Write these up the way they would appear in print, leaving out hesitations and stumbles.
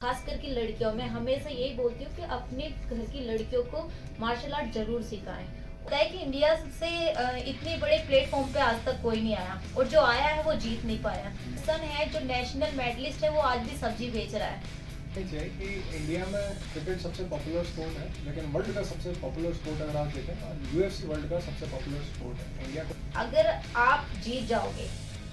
खास करके लड़कियों में हमेशा यही बोलती हूँ कि अपने घर की लड़कियों को मार्शल आर्ट जरूर सिखाएं। होता है कि इंडिया से इतने बड़े प्लेटफॉर्म पे आज तक कोई नहीं आया, और जो आया है वो जीत नहीं पाया। सन है जो नेशनल मेडलिस्ट है, वो आज भी सब्जी बेच रहा है। है कि इंडिया में क्रिकेट सबसे पॉपुलर स्पोर्ट है, लेकिन वर्ल्ड का सबसे पॉपुलर स्पोर्ट अगर आप देखें, यूएफसी वर्ल्ड का सबसे पॉपुलर स्पोर्ट है इंडिया को। अगर आप जीत जाओगे,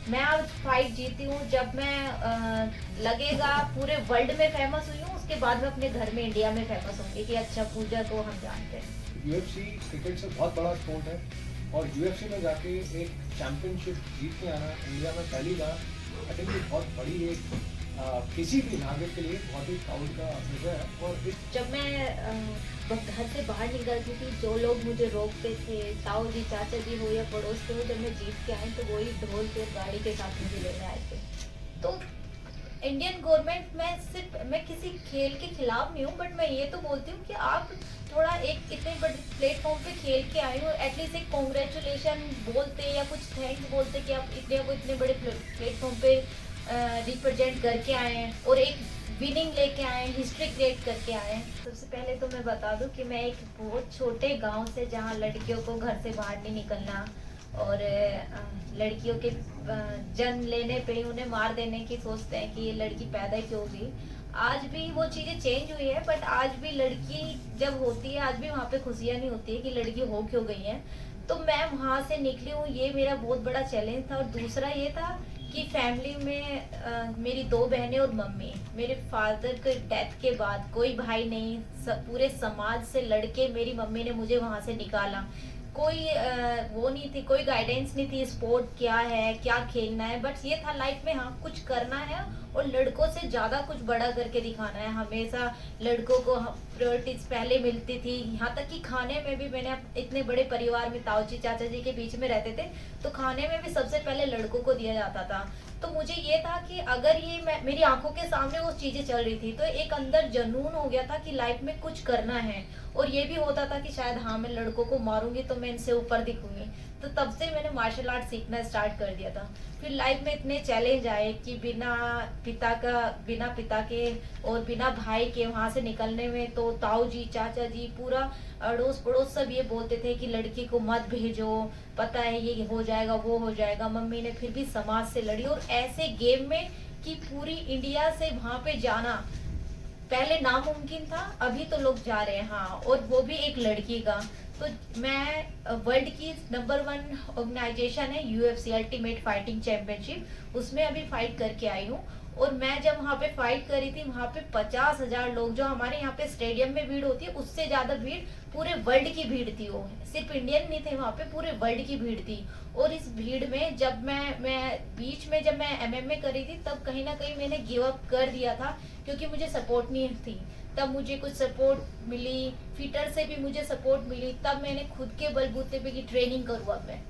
मैं आज फाइट जीती हूँ, जब मैं लगेगा पूरे वर्ल्ड में फेमस हुई हूँ, उसके बाद में अपने घर में इंडिया में फेमस होंगी कि अच्छा पूजा को हम जानते हैं। यूएफसी क्रिकेट से बहुत बड़ा स्पोर्ट है, और यूएफसी में जाके एक चैंपियनशिप जीत के आना इंडिया में पहली बार, आई थिंक ये बहुत बड़ी एक किसी भी नागरिक के लिए बहुत ही प्राउड का विषय है। और जब मैं घर से बाहर निकलती थी, जो लोग मुझे रोकते थे, ताऊ जी चाचा जी हो या पड़ोस के हो, जब मैं जीत के आई तो वही ढोल पे गाड़ी के साथ मुझे लेने आए थे। तो इंडियन गवर्नमेंट में सिर्फ मैं किसी खेल के खिलाफ नहीं हूँ, बट मैं ये तो बोलती हूँ कि आप थोड़ा एक इतने बड़े प्लेटफॉर्म पे खेल के आए हो, एटलीस्ट एक कॉन्ग्रेचुलेशन बोलते या कुछ थैंक्स बोलते कि आप इतने बड़े प्लेटफॉर्म पे रिप्रेजेंट करके आए हैं और एक विनिंग लेके आए हैं, हिस्ट्री क्रिएट करके आए हैं। सबसे पहले तो मैं बता दूं कि मैं एक बहुत छोटे गांव से, जहां लड़कियों को घर से बाहर नहीं निकलना और लड़कियों के जन्म लेने पे उन्हें मार देने की सोचते हैं कि ये लड़की पैदा क्यों हुई। आज भी वो चीज़ें चेंज हुई है, बट आज भी लड़की जब होती है, आज भी वहाँ पे खुशियाँ नहीं होती है कि लड़की हो क्यों गई है। तो मैं वहाँ से निकली हूँ, ये मेरा बहुत बड़ा चैलेंज था। और दूसरा ये था कि फैमिली में मेरी दो बहनें और मम्मी, मेरे फादर के डेथ के बाद कोई भाई नहीं, पूरे समाज से लड़के मेरी मम्मी ने मुझे वहाँ से निकाला। कोई वो नहीं थी, कोई गाइडेंस नहीं थी स्पोर्ट क्या है, क्या खेलना है, बट ये था लाइफ में हाँ कुछ करना है और लड़कों से ज्यादा कुछ बड़ा करके दिखाना है। हमेशा लड़कों को प्रायोरिटीज पहले मिलती थी, यहाँ तक कि खाने में भी, मैंने इतने बड़े परिवार में ताऊजी चाचा जी के बीच में रहते थे, तो खाने में भी सबसे पहले लड़कों को दिया जाता था। तो मुझे ये था कि अगर ये मेरी आंखों के सामने वो चीजें चल रही थी, तो एक अंदर जनून हो गया था कि लाइफ में कुछ करना है। और ये भी होता था कि शायद हाँ मैं लड़कों को मारूंगी तो मैं इनसे ऊपर दिखूंगी। तो तब से मैंने मार्शल आर्ट सीखना स्टार्ट कर दिया था। फिर लाइफ में इतने चैलेंज आए कि बिना पिता के और बिना भाई के वहां से निकलने में, तो ताऊ जी चाचा जी पूरा अड़ोस पड़ोस सब ये बोलते थे कि लड़की को मत भेजो, पता है ये हो जाएगा वो हो जाएगा। मम्मी ने फिर भी समाज से लड़ी, और ऐसे गेम में कि पूरी इंडिया से वहां पे जाना पहले नामुमकिन था, अभी तो लोग जा रहे हैं हाँ, और वो भी एक लड़की का। तो मैं वर्ल्ड की नंबर 1 ऑर्गेनाइजेशन है यूएफसी, अल्टीमेट फाइटिंग चैंपियनशिप, उसमें अभी फाइट करके आई हूँ। और मैं जब वहाँ पे फाइट करी थी, वहाँ पे 50,000 लोग, जो हमारे यहाँ पे स्टेडियम में भीड़ होती है उससे ज्यादा भीड़ पूरे वर्ल्ड की भीड़ थी। वो सिर्फ इंडियन नहीं थे वहाँ पे, पूरे वर्ल्ड की भीड़ थी। और इस भीड़ में जब मैं बीच में जब मैं एमएमए करी थी, तब कहीं ना कहीं मैंने गिव अप कर दिया था, क्योंकि मुझे सपोर्ट नहीं थी। तब मुझे कुछ सपोर्ट मिली, फिटर से भी मुझे सपोर्ट मिली, तब मैंने खुद के बलबूते पे की ट्रेनिंग करूँ अब मैं।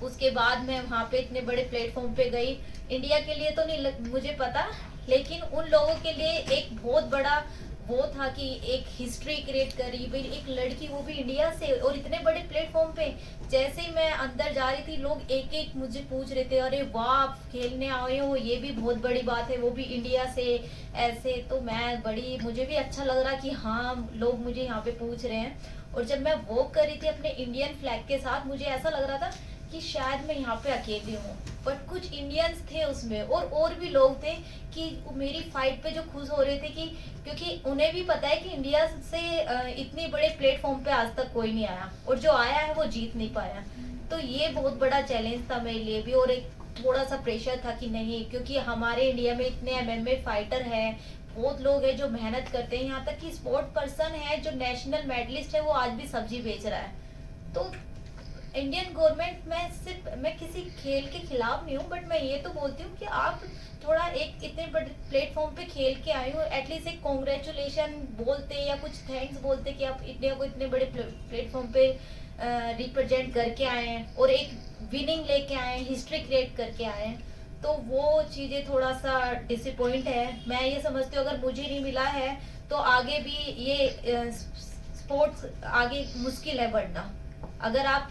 उसके बाद मैं वहाँ पे इतने बड़े प्लेटफॉर्म पे गई। इंडिया के लिए तो नहीं मुझे पता, लेकिन उन लोगों के लिए एक बहुत बड़ा वो था कि एक हिस्ट्री क्रिएट करी भाई, एक लड़की वो भी इंडिया से, और इतने बड़े प्लेटफॉर्म पे। जैसे ही मैं अंदर जा रही थी, लोग एक एक मुझे पूछ रहे थे, अरे वाह आप खेलने आए हो, ये भी बहुत बड़ी बात है, वो भी इंडिया से। ऐसे तो मुझे भी अच्छा लग रहा कि हाँ लोग मुझे यहाँ पे पूछ रहे हैं। और जब मैं वॉक कर रही थी अपने इंडियन फ्लैग के साथ, मुझे ऐसा लग रहा था कि शायद मैं यहाँ पे अकेली हूँ, बट कुछ इंडियंस थे उसमें, और भी लोग थे कि मेरी फाइट पे जो खुश हो रहे थे, कि क्योंकि उन्हें भी पता है कि इंडिया से इतने बड़े प्लेटफॉर्म पे आज तक कोई नहीं आया, और जो आया है वो जीत नहीं पाया। तो ये बहुत बड़ा चैलेंज था मेरे लिए भी, और एक थोड़ा सा प्रेशर था कि नहीं, क्योंकि हमारे इंडिया में इतने एमएमए फाइटर हैं, बहुत लोग हैं जो मेहनत करते हैं, यहाँ तक कि स्पोर्ट पर्सन है जो नेशनल मेडलिस्ट है, वो आज भी सब्जी बेच रहा है। तो इंडियन गवर्नमेंट में सिर्फ मैं किसी खेल के खिलाफ नहीं हूँ, बट मैं ये तो बोलती हूँ कि आप थोड़ा एक इतने बड़े प्लेटफॉर्म पे खेल के आए हो, एटलीस्ट एक कॉन्ग्रेचुलेशन बोलते या कुछ थैंक्स बोलते कि आप इतने बड़े प्लेटफॉर्म पे रिप्रेजेंट करके आए हैं और एक विनिंग लेके आए हैं, हिस्ट्री क्रिएट करके आए हैं। तो वो चीज़ें थोड़ा सा डिसअपॉइंट है। मैं ये समझती हूँ अगर मुझे नहीं मिला है तो आगे भी ये स्पोर्ट्स आगे मुश्किल है बढ़ना। अगर आप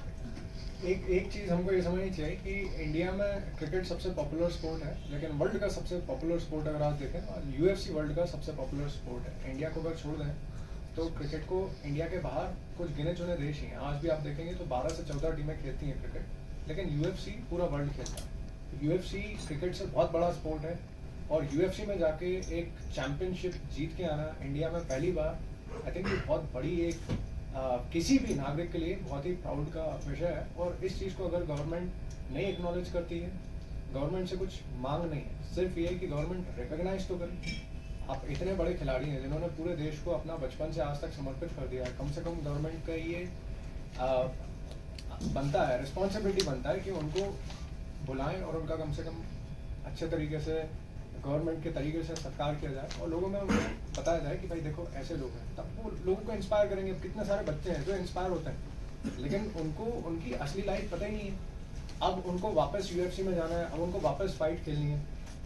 एक चीज़ हमको ये समझनी चाहिए कि इंडिया में क्रिकेट सबसे पॉपुलर स्पोर्ट है, लेकिन वर्ल्ड का सबसे पॉपुलर स्पोर्ट अगर आप देखें तो यूएफसी वर्ल्ड का सबसे पॉपुलर स्पोर्ट है। इंडिया को अगर छोड़ दें तो क्रिकेट को इंडिया के बाहर कुछ गिने चुने देश ही हैं। आज भी आप देखेंगे तो 12 से 14 टीमें खेलती हैं क्रिकेट, लेकिन यूएफसी पूरा वर्ल्ड खेलता है। यूएफसी क्रिकेट से बहुत बड़ा स्पोर्ट है और यूएफसी में जाके एक चैंपियनशिप जीत के आना इंडिया में पहली बार, आई थिंक ये बहुत बड़ी एक किसी भी नागरिक के लिए बहुत ही प्राउड का विषय है। और इस चीज़ को अगर गवर्नमेंट नहीं एक्नॉलेज करती है, गवर्नमेंट से कुछ मांग नहीं है, सिर्फ ये है कि गवर्नमेंट रिकॉग्नाइज तो करे। आप इतने बड़े खिलाड़ी हैं जिन्होंने पूरे देश को अपना बचपन से आज तक समर्पित कर दिया है, कम से कम गवर्नमेंट का ये बनता है, रिस्पॉन्सिबिलिटी बनता है कि उनको बुलाएं और उनका कम से कम अच्छे तरीके से गवर्नमेंट के तरीके से सत्कार किया जाए और लोगों में उनको बताया जाए कि भाई देखो ऐसे लोग हैं, तब वो लोगों को इंस्पायर करेंगे। अब कितने सारे बच्चे हैं जो इंस्पायर होते हैं, लेकिन उनको उनकी असली लाइफ पता ही नहीं है। अब उनको वापस यूएफसी में जाना है, अब उनको वापस फाइट खेलनी है,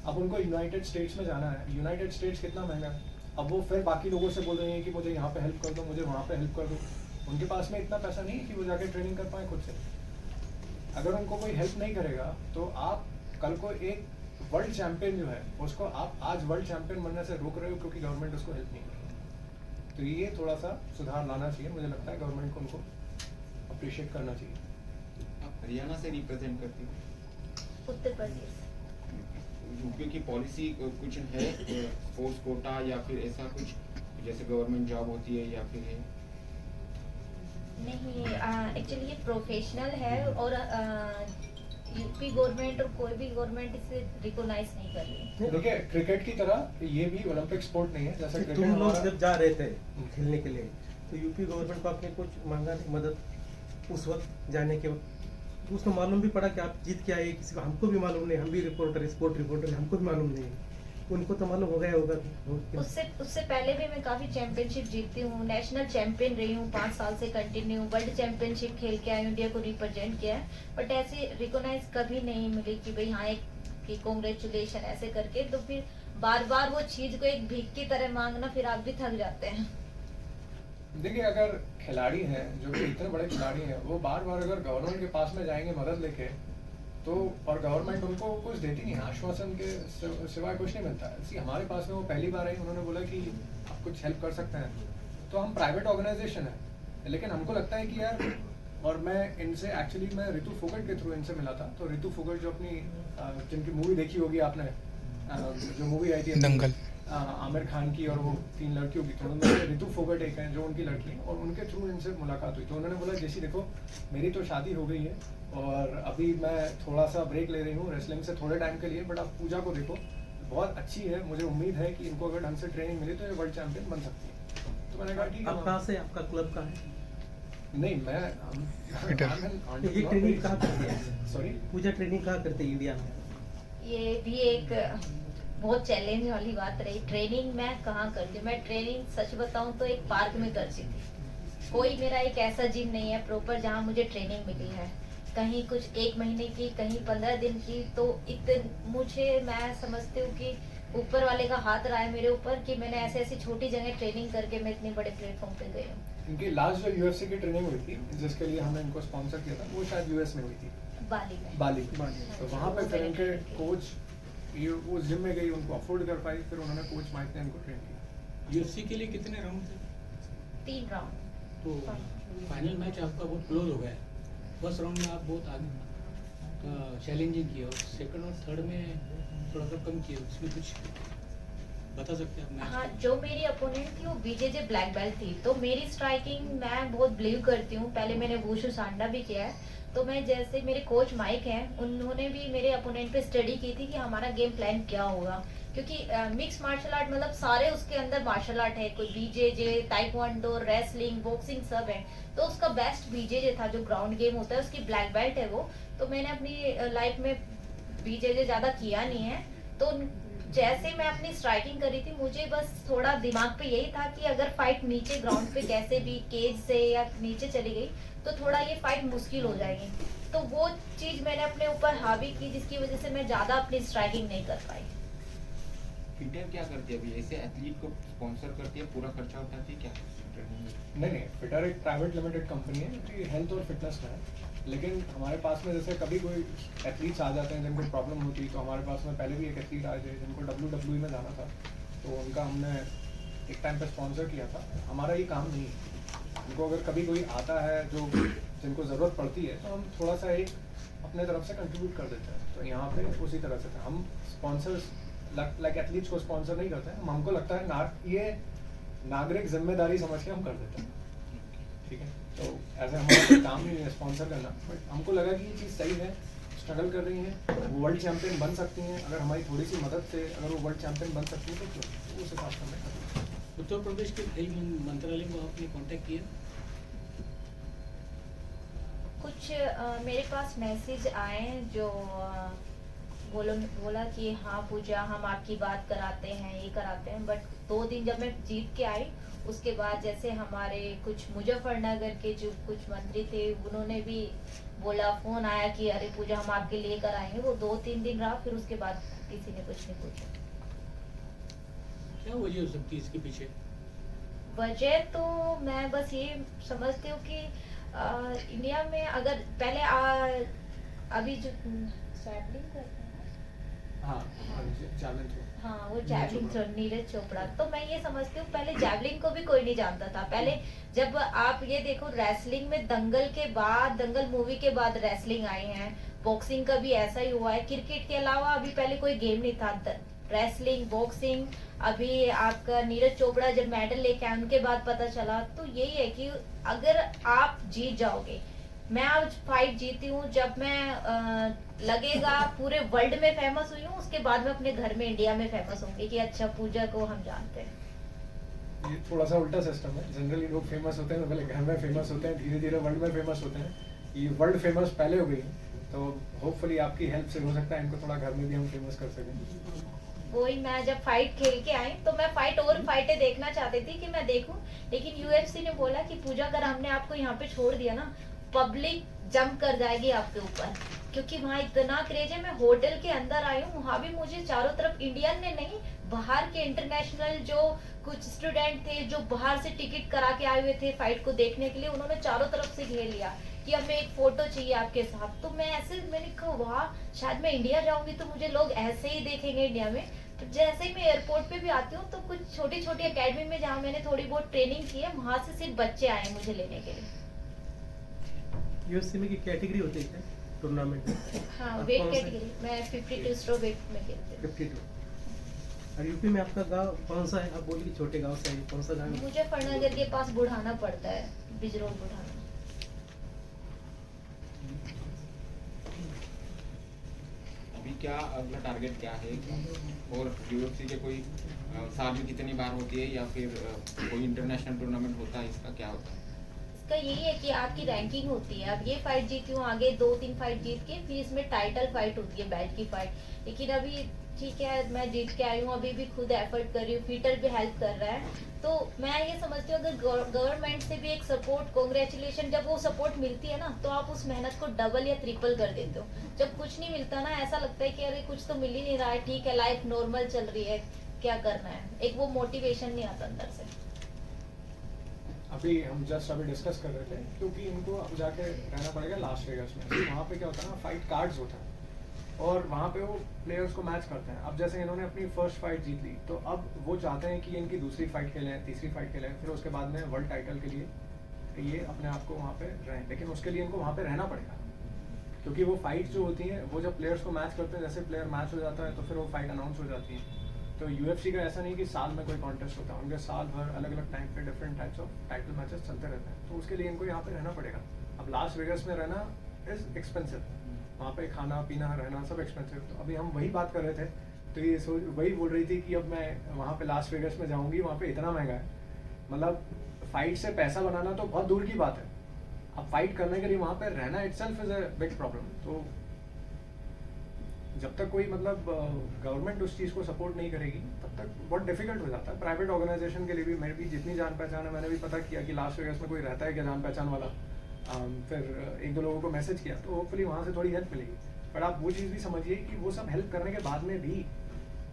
अब उनको यूनाइटेड स्टेट्स में जाना है। यूनाइटेड स्टेट्स कितना महंगा है, अब वो फिर बाकी लोगों से बोल रहे हैं कि मुझे यहाँ पे हेल्प कर दो, मुझे वहाँ पे हेल्प कर दो। उनके पास में इतना पैसा नहीं है कि वो जाके ट्रेनिंग कर पाए खुद से। अगर उनको कोई हेल्प नहीं करेगा तो आप कल को एक वर्ल्ड चैंपियन जो है उसको आप आज वर्ल्ड चैंपियन बनने से रोक रहे हो क्योंकि गवर्नमेंट उसको हेल्प नहीं कर रही। तो ये थोड़ा सा सुधार लाना चाहिए, मुझे लगता है गवर्नमेंट को उनको अप्रिशिएट करना चाहिए। आप हरियाणा से रिप्रेजेंट करती हो? उत्तर प्रदेश। यूपी की पॉलिसी कुछ है स्पोर्ट्स कोटा या फिर ऐसा कुछ जैसे गवर्नमेंट जॉब होती है या फिर है? नहीं, एक्चुअली ये प्रोफेशनल है और यूपी गवर्नमेंट और कोई भी गवर्नमेंट इसे रिकॉग्नाइज नहीं कर रही। देखिए क्रिकेट की तरह ये भी ओलंपिक स्पोर्ट नहीं है। जैसे क्रिकेट तुम लोग जब जा रहे थे खेलने के लिए तो यूपी गवर्नमेंट को आपने कुछ मांगा नहीं मदद उस वक्त जाने के वक्त? तो उसको मालूम भी पड़ा कि आप जीत के आए, किसी को हमको भी मालूम नहीं, हम भी रिपोर्टर स्पोर्ट रिपोर्टर हमको भी मालूम नहीं, उनको तो मालूम हो गया होगा। उससे पहले भी मैं काफी चैंपियनशिप जीतती हूँ, नेशनल चैंपियन रही हूँ 5 साल से कंटिन्यू, वर्ल्ड चैंपियनशिप खेल के आई हूँ, इंडिया को रिप्रेजेंट किया है, बट ऐसे रिकॉग्नाइज कभी नहीं मिली कि भाई हाँ एक कि कॉन्ग्रेचुलेशन ऐसे करके। तो फिर बार बार वो चीज को एक भीख की तरह मांगना, फिर आप भी थक जाते हैं। देखिए अगर खिलाड़ी हैं जो कि इतने बड़े खिलाड़ी हैं, वो बार बार अगर गवर्नमेंट के पास में जाएंगे मदद लेके तो, और गवर्नमेंट उनको कुछ देती नहीं, आश्वासन के सिवाय कुछ नहीं मिलता है। हमारे पास में वो पहली बार आई, उन्होंने बोला कि आप कुछ हेल्प कर सकते हैं, तो हम प्राइवेट ऑर्गेनाइजेशन है लेकिन हमको लगता है कि यार, और मैं इनसे एक्चुअली मैं रितु फोगट के थ्रू इनसे मिला था। तो रितु फोगट जो अपनी जिनकी मूवी देखी होगी आपने, जो मूवी आई थी दंगल, आमिर खान की, और वो 3 लड़कियों की, तो उन्होंने रितु फोगट एक है जो उनकी लड़की है, और उनके थ्रू इनसे मुलाकात हुई। तो उन्होंने बोला जैसी देखो मेरी तो शादी हो गई है और अभी मैं थोड़ा सा ब्रेक ले रही हूँ रेसलिंग से थोड़े टाइम के लिए, बट आप पूजा को देखो बहुत अच्छी है, मुझे उम्मीद है कि इनको अगर ढंग से ट्रेनिंग मिली तो ये वर्ल्ड चैंपियन बन सकती है। तो मैंने कहा ठीक है। आप कहाँ से, आपका क्लब कहाँ है? नहीं मैं ये ट्रेनिंग कहाँ करते हैं? सॉरी, पूजा ट्रेनिंग कहाँ करते हैं इंडिया में? ये भी एक बहुत चैलेंज वाली बात रही। ट्रेनिंग मैं कहाँ करती हूँ, मैं ट्रेनिंग सच बताऊँ तो एक पार्क में करती थी। कोई मेरा एक ऐसा जिम नहीं है प्रॉपर जहाँ मुझे ट्रेनिंग मिली है, कहीं कुछ 1 महीने की, कहीं 15 दिन की। तो मुझे, मैं समझती हूँ कि ऊपर वाले का हाथ रहा है मेरे ऊपर कि मैंने ऐसे ऐसी छोटी जगह ट्रेनिंग करके मैं इतने बड़े प्लेटफॉर्म पे गई हूँ। इनकी लास्ट जो यूएफसी की ट्रेनिंग हुई थी जिसके लिए हमने इनको स्पॉन्सर किया था, वो शायद यूएस में हुई थी, बाली में। बाली। तो वहाँ पे फिर इनके कोच ये उस जिम में गई, उनको अफोर्ड कर पाई, फिर उन्होंने कोच माइक ने इनको ट्रेन किया। यूएफसी के लिए कितने राउंड थे? 3 राउंड। तो फाइनल मैच आपका बहुत क्लोज हो गया। फर्स्ट राउंड में आप बहुत आगे चैलेंजिंग किया और सेकंड और थर्ड में थोड़ा सा कम किया, उसमें कुछ बता सकते हैं आप? हाँ, जो मेरी अपोनेंट थी वो बीजेजे ब्लैक बेल्ट थी, तो मेरी स्ट्राइकिंग मैं बहुत बिलीव करती हूँ। पहले मैंने वुशु सांडा भी किया है, तो मैं जैसे मेरे कोच माइक हैं, उन्होंने भी मेरे अपोनेंट पे स्टडी की थी कि हमारा गेम प्लान क्या होगा, क्योंकि मिक्स मार्शल आर्ट मतलब सारे उसके अंदर मार्शल आर्ट है, कोई बीजेजे, ताइक्वांडो, रेसलिंग, बॉक्सिंग सब है। तो उसका बेस्ट बीजेजे था, जो ग्राउंड गेम होता है, उसकी ब्लैक बेल्ट है वो। तो मैंने अपनी लाइफ में बीजेजे ज्यादा किया नहीं है, तो जैसे मैं अपनी स्ट्राइकिंग करी थी, मुझे बस थोड़ा दिमाग पे यही था कि अगर फाइट नीचे ग्राउंड पे कैसे भी केज से या नीचे चली गई तो थोड़ा ये फाइट मुश्किल हो जाएगी। तो वो चीज मैंने अपने ऊपर हावी की, जिसकी वजह से मैं ज्यादा अपनी स्ट्राइकिंग नहीं कर पाई। फिटर क्या करती है अभी? ऐसे एथलीट को स्पॉन्सर करती है, पूरा खर्चा उठाती है क्या? नहीं, फिटर एक प्राइवेट लिमिटेड कंपनी है जो हेल्थ और फिटनेस का है। लेकिन हमारे पास में जैसे कभी कोई एथलीट्स आ जाते हैं जिनको प्रॉब्लम होती है, तो हमारे पास में पहले भी एक एथलीट आए थे जिनको WWE में जाना था, तो उनका हमने एक टाइम पे स्पॉन्सर किया था। हमारा ये काम नहीं है, उनको अगर कभी कोई आता है जो जिनको ज़रूरत पड़ती है तो हम थोड़ा सा एक अपने तरफ से कंट्रीब्यूट कर देते हैं। तो यहाँ पे उसी तरह से हम स्पॉन्सर्स लाइक एथलीट्स को स्पॉन्सर नहीं करते हैं, हमको लगता है ये नागरिक जिम्मेदारी समझ के हम कर देते हैं, ठीक है। तो ऐसे हमारा कोई काम नहीं है स्पॉन्सर करना, बट हमको लगा कि ये चीज़ सही है, स्ट्रगल कर रही हैं, वो वर्ल्ड चैम्पियन बन सकती हैं, अगर हमारी थोड़ी सी मदद से अगर वो वर्ल्ड चैम्पियन बन सकती है तो क्यों, तो उस हिसाब से हमें करना है। उत्तर प्रदेश के खेल मंत्रालय को आपने कांटेक्ट किया? कुछ मेरे पास मैसेज आए हैं जो बोला कि हाँ पूजा हम आपकी बात कराते हैं, ये कराते हैं, बट 2 दिन जब मैं जीत के आई उसके बाद जैसे हमारे कुछ मुजफ्फरनगर के जो कुछ मंत्री थे उन्होंने भी बोला, फोन आया कि अरे पूजा हम आपके लिए कराएंगे, वो 2-3 दिन रहा, फिर उसके बाद किसी ने कुछ नहीं पूछा। क्या वजह हो सकती है इसके पीछे? वजह तो मैं बस ये समझती हूँ कि इंडिया में अगर पहले अभी जो सैटलिंग करते हैं हाँ चैलेंज हो, हाँ वो जैवलिन थ्रो नीरज चोपड़ा, तो मैं ये समझती हूँ पहले जैवलिन को भी कोई नहीं जानता था। पहले जब आप ये देखो रेसलिंग में दंगल के बाद, दंगल मूवी के बाद रेसलिंग आई है, बॉक्सिंग का भी ऐसा ही हुआ है, क्रिकेट के अलावा अभी पहले कोई गेम नहीं था, रेसलिंग बॉक्सिंग, अभी आपका नीरज चोपड़ा जब मेडल लेके आए उनके बाद पता चला। तो यही है कि अगर आप जीत जाओगे, मैं आज फाइट जीती हूँ, जब मैं लगेगा पूरे वर्ल्ड में फेमस हुई हूँ, उसके बाद में अपने घर में इंडिया में फेमस होंगी कि अच्छा पूजा को हम जानते हैं। ये थोड़ा सा उल्टा सिस्टम है, जनरली लोग फेमस होते हैं तो पहले घर में फेमस होते हैं, धीरे धीरे वर्ल्ड में फेमस होते हैं, ये वर्ल्ड फेमस पहले हो गई है, तो होपफुली आपकी हेल्प से हो सकता है इनको थोड़ा घर में भी हम फेमस कर सकें। वही मैं जब फाइट खेल के आई तो मैं फाइट और फाइटें देखना चाहती थी कि मैं देखूं, लेकिन यूएफसी ने बोला कि पूजा अगर हमने आपको यहाँ पे छोड़ दिया ना, पब्लिक जंप कर जाएगी आपके ऊपर, क्योंकि वहाँ इतना क्रेज है। मैं होटल के अंदर आई हूँ, वहाँ भी मुझे चारों तरफ इंडियन ने नहीं, बाहर के इंटरनेशनल जो कुछ स्टूडेंट थे जो बाहर से टिकट करा के आए हुए थे फाइट को देखने के लिए, उन्होंने चारों तरफ से घेर लिया कि हमें एक फोटो चाहिए आपके साथ। तो मैंने कहा वाह, शायद मैं इंडिया जाऊंगी तो मुझे लोग ऐसे ही देखेंगे इंडिया में। तो जैसे ही मैं एयरपोर्ट पे भी आती हूँ तो कुछ छोटी छोटी एकेडमी में जहाँ मैंने थोड़ी बहुत ट्रेनिंग की है, वहां से सिर्फ बच्चे आए मुझे लेने के लिए। यूएफसी में की कैटेगरी होती है क्या टूर्नामेंट में? हाँ, आप वेट कौन सा- कैटेगरी मैं 52 स्ट्रो वेट में खेलती हूँ। 52। और यूपी में आपका गांव कौन सा है? आप बोलिए कि छोटे गांव से है, कौन सा गांव है? मुजफ्फरनगर के पास बुढ़ाना पड़ता है, बिजरोड बुढ़ाना। अभी क्या अगला टारगेट क्या है, और यूएफसी के कोई साल में कितनी बार होती है, या फिर कोई इंटरनेशनल टूर्नामेंट होता है, इसका क्या होता है? इसका यही है कि आपकी रैंकिंग होती है। अब ये फाइट जीती हूँ, आगे 2-3 फाइट जीत के फिर इसमें टाइटल फाइट होती है, बेल्ट की फाइट। लेकिन अभी ठीक है, मैं जीत के आई हूँ, अभी भी खुद एफर्ट कर रही हूँ, पीटर भी हेल्प कर रहा है। तो मैं ये समझती हूँ अगर गवर्नमेंट से भी एक सपोर्ट, कांग्रेचुलेशन, जब वो सपोर्ट मिलती है ना तो आप उस मेहनत को डबल या ट्रिपल कर देते हो। जब कुछ नहीं मिलता ना, ऐसा लगता है कि अरे कुछ तो मिल ही नहीं रहा है, ठीक है लाइफ नॉर्मल चल रही है, क्या करना है, एक वो मोटिवेशन नहीं आता अंदर से। अभी हम जस्ट अभी डिस्कस कर रहे थे, क्योंकि इनको अब जाके रहना पड़ेगा लास वेगास में। वहाँ पे क्या होता है ना, फाइट कार्ड्स होता है और वहाँ पे वो प्लेयर्स को मैच करते हैं। अब जैसे इन्होंने अपनी फर्स्ट फाइट जीत ली, तो अब वो चाहते हैं कि इनकी दूसरी फाइट खेलें, तीसरी फाइट खेलें, फिर उसके बाद में वर्ल्ड टाइटल के लिए ये अपने आप को वहाँ पे रहें। लेकिन उसके लिए इनको वहाँ पे रहना पड़ेगा, क्योंकि वो फाइट जो होती हैं, वो जब प्लेयर्स को मैच करते हैं, जैसे प्लेयर मैच हो जाता है तो फिर वो फाइट अनाउंस हो जाती है। तो यूएफसी का ऐसा नहीं कि साल में कोई कॉन्टेस्ट होता है, उनके साल भर अलग अलग टाइम पे different types of title matches चलते रहते हैं। तो उसके लिए इनको यहाँ पे रहना पड़ेगा। अब लास वेगास में रहना इज एक्सपेंसिव, वहाँ पे खाना पीना रहना सब एक्सपेंसिव। तो अभी हम वही बात कर रहे थे, तो ये वही बोल रही थी कि अब मैं वहाँ पे लास वेगास में जाऊँगी, वहाँ पे इतना महंगा है, मतलब फाइट से पैसा बनाना तो बहुत दूर की बात है, अब फाइट करने के लिए वहाँ पे रहना itself is a big problem. तो जब तक कोई मतलब गवर्नमेंट उस चीज़ को सपोर्ट नहीं करेगी तब तक बहुत डिफिकल्ट हो जाता है। प्राइवेट ऑर्गेनाइजेशन के लिए भी, मेरी भी जितनी जान पहचान है, मैंने भी पता किया कि लास वेगास में कोई रहता है क्या जान पहचान वाला, फिर एक दो लोगों को मैसेज किया, तो होपफुली वहाँ से थोड़ी हेल्प मिलेगी। पर आप वो चीज़ भी समझिए कि वो सब हेल्प करने के बाद में भी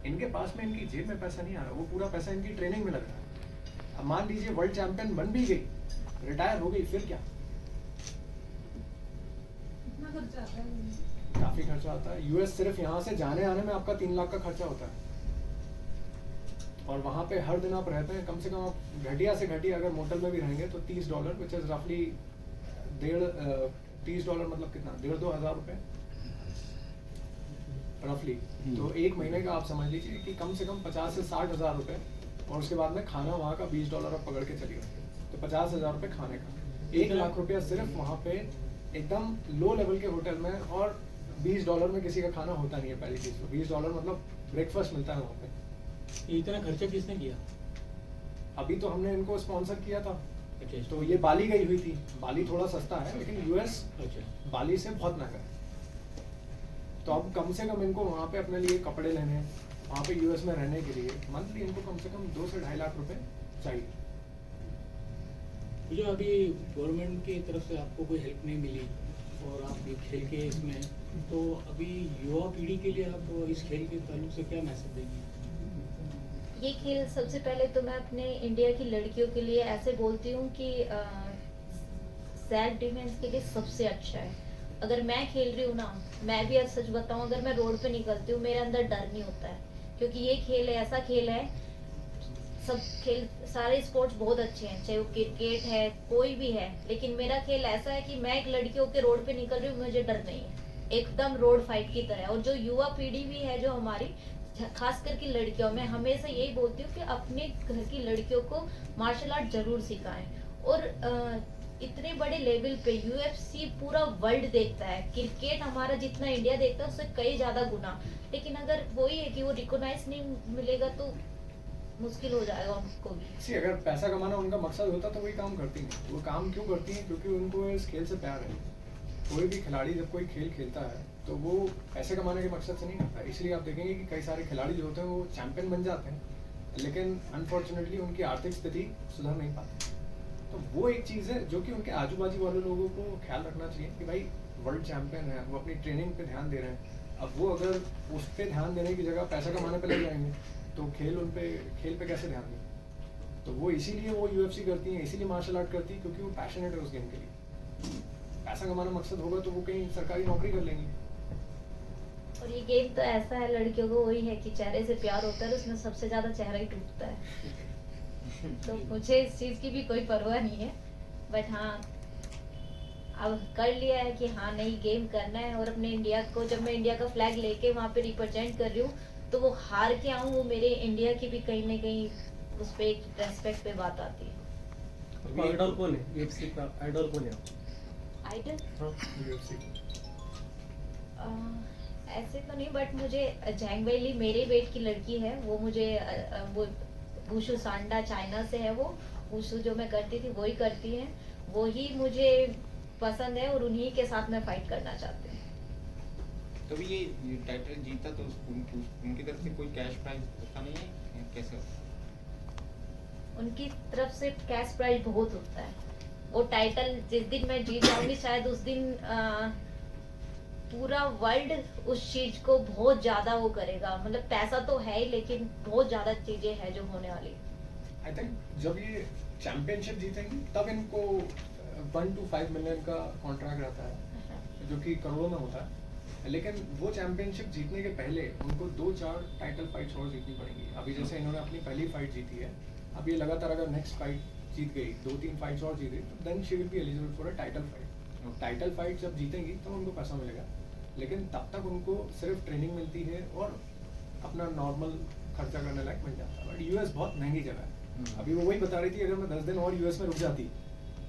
इनके पास में, इनकी जेब में पैसा नहीं आ रहा, वो पूरा पैसा इनकी ट्रेनिंग में लग रहा है। अब मान लीजिए वर्ल्ड चैंपियन बन भी गई, रिटायर हो गई, फिर क्या? काफ़ी खर्चा आता है। यूएस सिर्फ यहाँ से जाने आने में आपका 3 लाख का खर्चा होता है, और वहाँ पे हर दिन आप रहते हैं, कम से कम आप घटिया से घटिया अगर मोटल में भी रहेंगे तो $30, विच इज़ रफली $30 मतलब कितना, 1,500-2 हज़ार रुपये रफली। तो एक महीने का आप समझ लीजिए कि कम से कम 50 से 60 हज़ार रुपये, और उसके बाद में खाना वहाँ का $20 आप पकड़ के चलिए, तो 50 हज़ार रुपये खाने का, 1 लाख रुपया सिर्फ वहाँ पे एकदम लो लेवल के होटल में। और $20 में किसी का खाना होता नहीं है पहली चीज़, तो $20 मतलब ब्रेकफास्ट मिलता है वहाँ पे। ये इतना खर्चा किसने किया? अभी तो हमने इनको स्पॉन्सर किया था, अच्छा, तो ये बाली गई हुई थी। बाली थोड़ा सस्ता है, लेकिन यूएस अच्छा। बाली से बहुत महंगा है। तो अब कम से कम इनको वहाँ पे अपने लिए कपड़े लेने हैं, वहाँ पे यूएस में रहने के लिए मंथली इनको कम से कम 2 से 2.5 लाख रुपए चाहिए। जो अभी गवर्नमेंट की तरफ से आपको कोई हेल्प नहीं मिली और आप ये खेल के इसमें, तो अभी युवा पीढ़ी के लिए आप इस खेल के ताल्लुक से क्या मैसेज देंगे? ये खेल सबसे पहले तो मैं अपने इंडिया की लड़कियों के लिए ऐसे बोलती हूँ कि सेल्फ डिफेंस के लिए सबसे अच्छा है। अगर मैं खेल रही हूँ ना, मैं भी आज सच बताऊँ, अगर मैं रोड पे निकलती हूँ मेरे अंदर डर नहीं होता है, क्योंकि ये खेल है, ऐसा खेल है, सब खेल सारे स्पोर्ट्स बहुत अच्छे हैं, चाहे वो क्रिकेट है कोई भी है, लेकिन मेरा खेल ऐसा है कि मैं एक लड़की होकर रोड पे निकल रही हूँ, मुझे डर नहीं है, एकदम रोड फाइट की तरह। और जो युवा पीढ़ी भी है जो हमारी, खास करके लड़कियों में, हमेशा यही बोलती हूँ कि अपने घर की लड़कियों को मार्शल आर्ट जरूर सिखाएं। और इतने बड़े लेवल पे यूएफसी पूरा वर्ल्ड देखता है, क्रिकेट हमारा जितना इंडिया देखता है उससे कई ज्यादा गुना, लेकिन अगर वही है कि वो रिकॉग्नाइज नहीं मिलेगा तो मुश्किल हो जाएगा उनको भी। अगर पैसा कमाना उनका मकसद होता तो वही काम करती नहीं। वो काम क्यों करती हैं? क्योंकि उनको इस खेल से प्यार है। कोई भी खिलाड़ी जब कोई खेल खेलता है तो वो पैसे कमाने के मकसद से नहीं करता है। इसलिए आप देखेंगे कि कई सारे खिलाड़ी जो होते हैं वो चैंपियन बन जाते हैं, लेकिन अनफॉर्चुनेटली उनकी आर्थिक स्थिति सुधर नहीं पाती। तो वो एक चीज़ है जो कि उनके आजू बाजू वाले लोगों को ख्याल रखना चाहिए कि भाई वर्ल्ड चैंपियन है, वो अपनी ट्रेनिंग पे ध्यान दे रहे हैं। अब वो अगर उस पर ध्यान देने की जगह पैसा कमाने पे लग जाएंगे तो खेल पे कैसे ध्यान दें? तो वो इसीलिए वो यूएफसी करती हैं, इसीलिए मार्शल आर्ट करती है, क्योंकि वो पैशनेट है उस गेम के लिए। पैसा कमाना मकसद होगा तो वो कहीं सरकारी नौकरी कर लेंगे। और ये गेम तो ऐसा है, लड़कियों को वही है कि चेहरे से प्यार होता है, उसमें सबसे ज्यादा चेहरा ही टूटता है। तो मुझे इस चीज की भी कोई परवाह नहीं है, बट हाँ अब कर लिया है कि हाँ नहीं गेम करना है। और अपने इंडिया को, जब मैं इंडिया का फ्लैग लेके वहाँ पे रिप्रेजेंट कर रही हूँ, तो वो हार के आऊँ, वो मेरे इंडिया की भी कहीं ना कहीं उस पर एक रेस्पेक्ट पे बात आती है। आइडल कौन है? यूएफसी का आइडल कौन है? आइडल यूएफसी ऐसे तो नहीं, बट मुझे जैंग वैली मेरे वेट की लड़की है, वो मुझे वो वुशु सांडा चाइना से है, वो वुशु जो मैं करती थी वही करती है, वो ही मुझे पसंद है और उन्हीं के साथ मैं फाइट करना चाहती हूँ। तो भी ये टाइटल जीता तो उनकी तरफ से कोई कैश प्राइज होता नहीं है? कैसे होता? उनकी तरफ से कैश प्राइज बहुत होता है। वो टाइटल जिस दिन मैं जीत जाऊंगी शायद उस दिन पूरा वर्ल्ड उस चीज को बहुत ज्यादा वो करेगा, मतलब पैसा तो है ही लेकिन बहुत ज्यादा चीजें हैं जो होने वाली। आई थिंक जब ये चैंपियनशिप जीतेंगी तब इनको 1 to 5 मिलियन का कॉन्ट्रैक्ट रहता है, जो कि करोड़ों में होता है। लेकिन वो चैंपियनशिप जीतने के पहले उनको 2-4 टाइटल फाइट्स और जीतनी पड़ेंगी। अभी जैसे इन्होंने अपनी पहली फाइट जीती है, अब ये लगातार अगर नेक्स्ट फाइट जीत गई, 2-3 फाइट्स और जीत गई, तो then she will be eligible for a title fight. Title fight जब जीतेंगी तो उनको पैसा मिलेगा, लेकिन तब तक उनको सिर्फ ट्रेनिंग मिलती है और अपना नॉर्मल खर्चा करने लायक मिल जाता है। बट यूएस बहुत महंगी जगह है। अभी वो वही बता रही थी, अगर मैं 10 दिन और यूएस में रुक जाती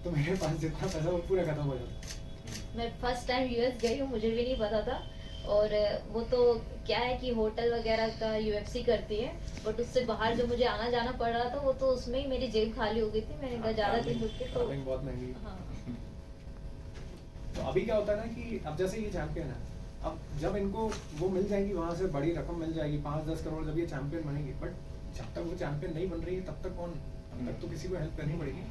तो मेरे पास जितना पैसा वो पूरा खत्म हो जाता। मैं फर्स्ट टाइम यूएस गई हूँ, मुझे भी नहीं पता था। और वो तो क्या है कि होटल वगैरह का यूएफसी करती है, बट उससे बाहर जो मुझे आना जाना पड़ रहा था वो तो उसमें ही मेरी जेब खाली हो गई थी। मैंने कहा ज्यादा दिन रुक के तो बहुत महंगी है। हाँ। तो अभी क्या होता है ना कि अब जैसे ये चैंपियन है, अब जब इनको वो मिल जाएगी, वहां से बड़ी रकम मिल जाएगी, 5-10 करोड़, जब ये चैंपियन बनेंगे। बट जब तक वो चैंपियन नहीं बन रही है तब तक कौन, तब तक तो किसी को हेल्प करनी पड़ेगी।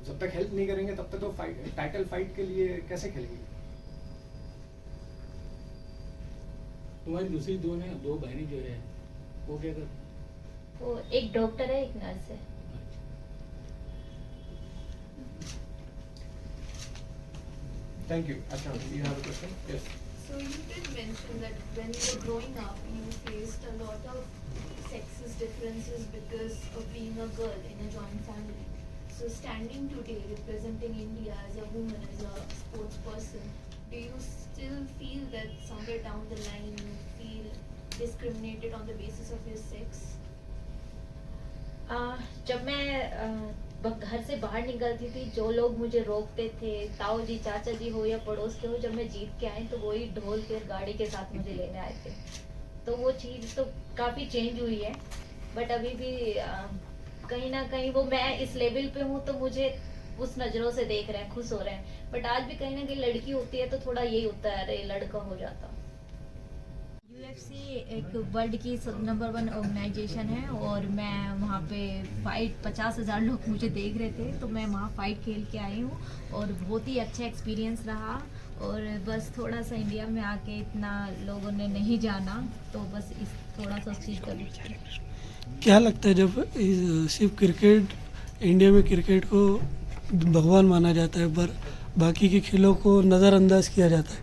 जब तक हेल्प नहीं करेंगे तब तक तो टाइटल फाइट के लिए कैसे खेलेंगे? तुम्हारी दूसरी दो बहनें जो है वो क्या कर? वो एक डॉक्टर है, एक नर्स है। Thank you. Achha, you have a question? Yes. So you did mention that when you were growing up, you faced a lot of sexist differences because of being a girl in a joint family. So standing today, representing India as a woman, as a sports person, do you still feel that somewhere down the line you feel discriminated on the basis of your sex? जब मैं घर से बाहर निकलती थी, जो लोग मुझे रोकते थे, ताऊ जी, चाचा जी हो या पड़ोस के हो, जब मैं जीत के आई तो वही ढोल के गाड़ी के साथ मुझे लेने आए थे। तो वो चीज़ तो काफ़ी चेंज हुई है, बट अभी भी कहीं ना कहीं वो मैं इस लेवल पे हूँ तो मुझे उस नज़रों से देख रहे हैं, खुश हो रहे हैं। बट आज भी कहीं ना कहीं लड़की होती है तो थोड़ा यही होता है, अरे लड़का हो जाता। UFC एक वर्ल्ड की नंबर 1 ऑर्गेनाइजेशन है और मैं वहाँ पे फाइट 50,000 लोग मुझे देख रहे थे, तो मैं वहाँ फाइट खेल के आई हूँ और बहुत ही अच्छा एक्सपीरियंस रहा। और बस थोड़ा सा इंडिया में आके इतना लोगों ने नहीं जाना, तो बस इस थोड़ा सा चीज़ कर। क्या लगता है जब सिर्फ क्रिकेट, इंडिया में क्रिकेट को भगवान माना जाता है पर बाकी के खेलों को नज़रअंदाज किया जाता है?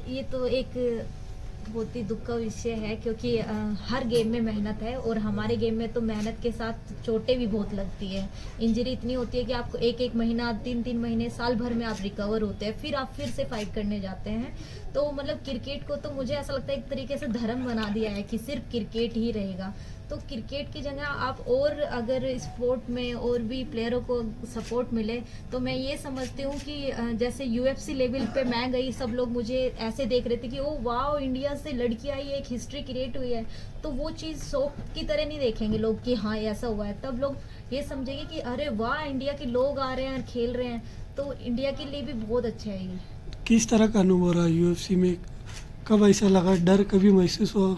ये तो एक बहुत ही दुख का विषय है, क्योंकि हर गेम में मेहनत है और हमारे गेम में तो मेहनत के साथ चोटें भी बहुत लगती है। इंजरी इतनी होती है कि आपको एक महीना, 3 महीने, साल भर में आप रिकवर होते हैं, फिर आप फिर से फाइट करने जाते हैं। तो मतलब क्रिकेट को तो मुझे ऐसा लगता है एक तरीके से धर्म बना दिया है कि सिर्फ क्रिकेट ही रहेगा। तो क्रिकेट की जगह आप और अगर स्पोर्ट में और भी प्लेयरों को सपोर्ट मिले तो मैं ये समझती हूँ कि जैसे UFC लेवल पे मैं गई, सब लोग मुझे ऐसे देख रहे थे कि ओ वाओ, इंडिया से लड़की आई है, एक हिस्ट्री क्रिएट हुई है। तो वो चीज़ शौक की तरह नहीं देखेंगे लोग कि हाँ ऐसा हुआ है, तब लोग ये समझेंगे कि अरे वाह, इंडिया के लोग आ रहे हैं, खेल रहे हैं, तो इंडिया के लिए भी बहुत अच्छा है ये। किस तरह का अनुभव रहा UFC में? कब ऐसा लगा, डर कभी महसूस हुआ?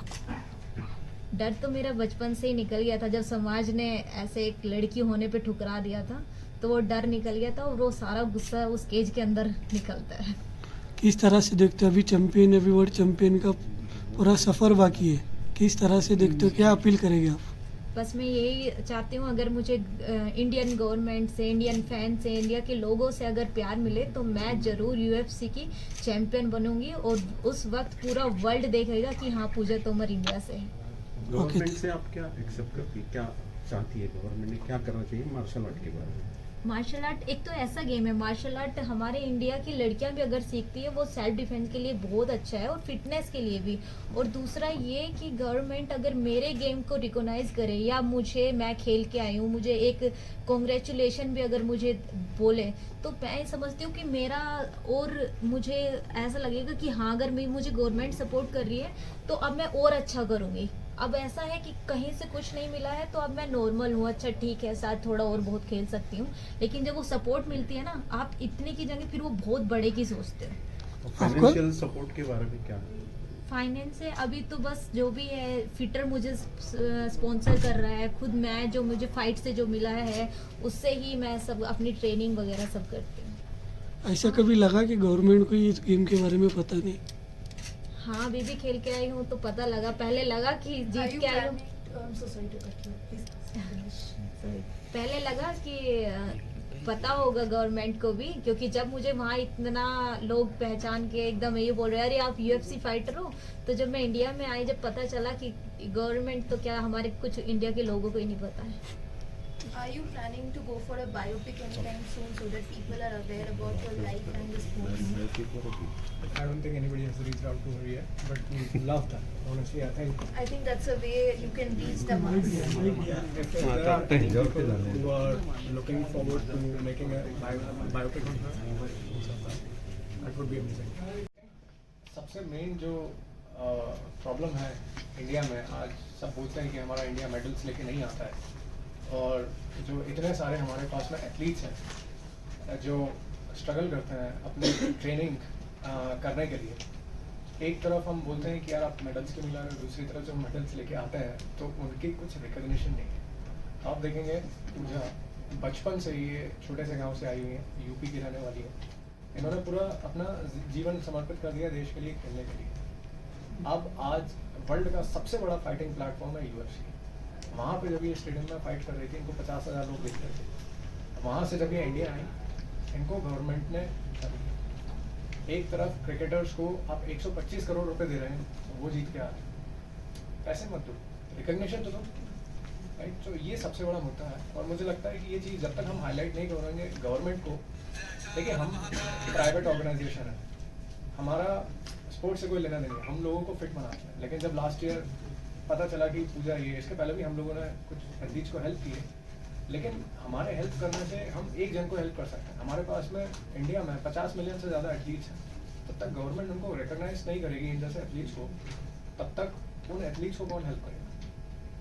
डर तो मेरा बचपन से ही निकल गया था, जब समाज ने ऐसे एक लड़की होने पे ठुकरा दिया था, तो वो डर निकल गया था और वो सारा गुस्सा उस केज के अंदर निकलता है। किस तरह से देखते हो अभी चैंपियन, अभी वर्ल्ड चैंपियन का पूरा सफ़र बाकी है, किस तरह से देखते हो, क्या अपील करेंगे आप? बस मैं यही चाहती हूँ, अगर मुझे इंडियन गवर्नमेंट से, इंडियन फैन से, इंडिया के लोगों से अगर प्यार मिले तो मैं ज़रूर UFC की चैंपियन बनूंगी और उस वक्त पूरा वर्ल्ड देखेगा कि हाँ, पूजा तोमर इंडिया से है। गवर्नमेंट से आप क्या एक्सेप्ट करती है, क्या चाहती है गवर्नमेंट ने, क्या करना चाहिए मार्शल आर्ट के बारे में? मार्शल आर्ट एक तो ऐसा गेम है, मार्शल आर्ट हमारे इंडिया की लड़कियां भी अगर सीखती है वो सेल्फ डिफेंस के लिए बहुत अच्छा है और फिटनेस के लिए भी। और दूसरा ये कि गवर्नमेंट अगर मेरे गेम को रिकॉग्नाइज करे या मैं खेल के आई हूँ, मुझे एक कॉन्ग्रेचुलेशन भी अगर मुझे बोले, तो मैं समझती हूँ कि मेरा और मुझे ऐसा लगेगा कि हाँ, अगर मुझे गवर्नमेंट सपोर्ट कर रही है तो अब मैं और अच्छा करूँगी। अब ऐसा है कि कहीं से कुछ नहीं मिला है तो अब मैं नॉर्मल हूँ, अच्छा ठीक है, शायद थोड़ा और बहुत खेल सकती हूँ, लेकिन जब वो सपोर्ट मिलती है ना, आप इतने की जगह फिर वो बहुत बड़े की सोचते हो। फाइनेंशियल सपोर्ट के बारे में क्या? फाइनेंस से अभी तो बस जो भी है, फिटर मुझे स्पॉन्सर कर रहा है, खुद मैं जो मुझे फाइट से जो मिला है उससे ही मैं सब अपनी ट्रेनिंग वगैरह सब करती हूँ। ऐसा कभी लगा कि गवर्नमेंट को इस गेम के बारे में पता नहीं? हाँ, अभी भी खेल के आई हूँ तो पता लगा, पहले लगा कि जीत के आई हूँ, पहले लगा कि पता होगा गवर्नमेंट को भी, क्योंकि जब मुझे वहाँ इतना लोग पहचान के एकदम ये बोल रहे हैं अरे आप UFC फाइटर हो, तो जब मैं इंडिया में आई, जब पता चला कि गवर्नमेंट तो क्या, हमारे कुछ इंडिया के लोगों को ही नहीं पता है। Are you planning to go for a biopic anytime soon so that people are aware about your life and the sports? I don't think anybody has reached out to her yet, but we love that. Honestly, I think that's a way you can reach the mass. if there are people who are looking forward to making a biopic on her, that would be amazing. सबसे main जो problem है India में आज, सब बोलते हैं कि हमारा इंडिया मेडल्स लेके नहीं आता है, और जो इतने सारे हमारे पास में एथलीट्स हैं जो स्ट्रगल करते हैं अपनी ट्रेनिंग करने के लिए। एक तरफ हम बोलते हैं कि यार आप मेडल्स क्यों मिला रहे हो, दूसरी तरफ जो मेडल्स लेके आते हैं तो उनकी कुछ रिकग्निशन नहीं है। आप देखेंगे पूजा बचपन से ये छोटे से गांव से आई हुई है, यूपी की रहने वाली है, इन्होंने पूरा अपना जीवन समर्पित कर दिया देश के लिए, खेलने के लिए। अब आज वर्ल्ड का सबसे बड़ा फाइटिंग प्लेटफॉर्म है UFC। वहाँ पे जब ये स्टेडियम में फाइट कर रही थी, इनको 50,000 लोग देख रहे थे। वहाँ से जब ये इंडिया आई, इनको गवर्नमेंट ने एक तरफ क्रिकेटर्स को आप 125 करोड़ रुपए दे रहे हैं, वो जीत के आ रहे हैं, पैसे मत दो, रिकग्निशन तो दो, राइट। तो ये सबसे बड़ा मुद्दा है, और मुझे लगता है कि ये चीज़ जब तक हम हाईलाइट नहीं करेंगे गवर्नमेंट को, देखिए हम प्राइवेट ऑर्गेनाइजेशन है, हमारा स्पोर्ट्स से कोई लेना नहीं है, हम लोगों को फिट बनाते हैं। लेकिन जब लास्ट ईयर पता चला कि पूजा ये, इसके पहले भी हम लोगों ने कुछ एथलीट्स को हेल्प की है, लेकिन हमारे हेल्प करने से हम एक जन को हेल्प कर सकते हैं। हमारे पास में इंडिया में 50 मिलियन से ज़्यादा एथलीट्स हैं, तब तक गवर्नमेंट उनको रिकॉग्नाइज नहीं करेगी इन जैसे एथलीट्स को, तब तक उन एथलीट्स को कौन हेल्प करेगा।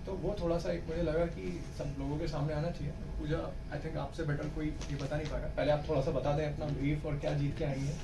तो वो थोड़ा सा एक मुझे लगा कि सब लोगों के सामने आना चाहिए। पूजा आई थिंक आपसे बेटर कोई ये बता नहीं पाएगा, पहले आप थोड़ा सा बता दें अपना ब्रीफ और क्या जीत के आई है।